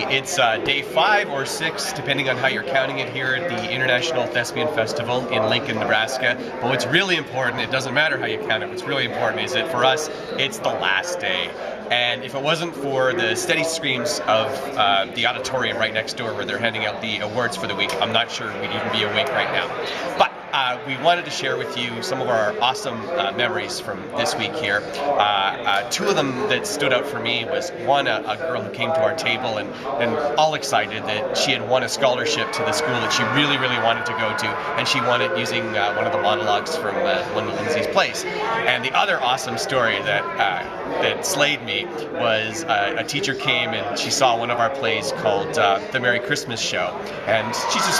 It's day 5 or 6, depending on how you're counting it, here at the International Thespian Festival in Lincoln, Nebraska. But what's really important, it doesn't matter how you count it, what's really important is that for us, it's the last day. And if it wasn't for the steady screams of the auditorium right next door where they're handing out the awards for the week, I'm not sure we'd even be awake right now. But we wanted to share with you some of our awesome memories from this week here. 2 of them that stood out for me was one, a girl who came to our table and all excited that she had won a scholarship to the school that she really, really wanted to go to, and she won it using one of the monologues from one of Lindsay's plays. And the other awesome story that slayed me was a teacher came and she saw one of our plays called The Merry Christmas Show, and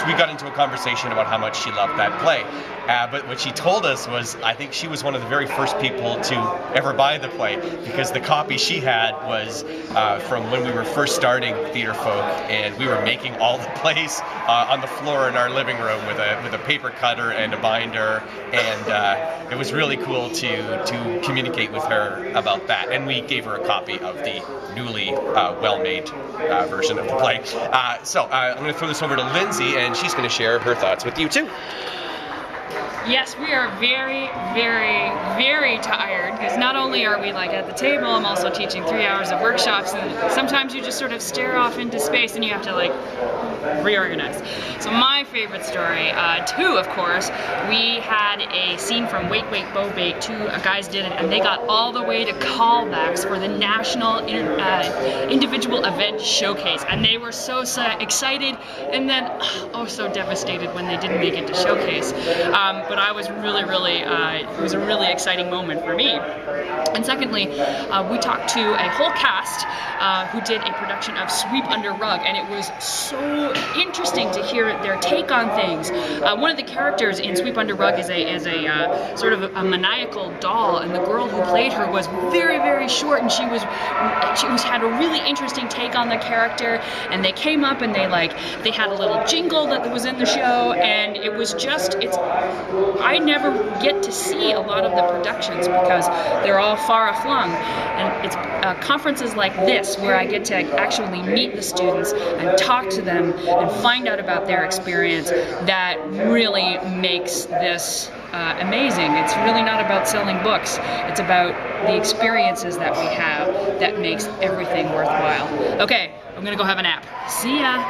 we got into a conversation about how much she loved that play. But what she told us was, I think she was one of the very first people to ever buy the play, because the copy she had was from when we were first starting Theatre Folk, and we were making all the plays on the floor in our living room with a paper cutter and a binder, and it was really cool to communicate with her about that. And we gave her a copy of the newly well-made version of the play. So I'm going to throw this over to Lindsay, and she's going to share her thoughts with you too. Yes, we are very, very, very tired, because not only are we like at the table, I'm also teaching 3 hours of workshops, and sometimes you just sort of stare off into space and you have to like reorganize. So my favorite story, 2 of course, we had a scene from Wait Wait Bo Bait, 2 guys did it, and they got all the way to callbacks for the National Individual Event Showcase, and they were so excited, and then oh so devastated when they didn't make it to showcase. But I was really, it was a really exciting moment for me. And secondly, we talked to a whole cast who did a production of Sweep Under Rug, and it was so interesting to hear their take on things. One of the characters in Sweep Under Rug is a sort of a maniacal doll, and the girl who played her was very, very short, and she had a really interesting take on the character. And they came up and they had a little jingle that was in the show, and it was just I never get to see a lot of the productions because they're all far aflung, and it's conferences like this where I get to actually meet the students and talk to them and find out about their experience that really makes this amazing. It's really not about selling books, it's about the experiences that we have that makes everything worthwhile. Okay, I'm gonna go have a nap. See ya!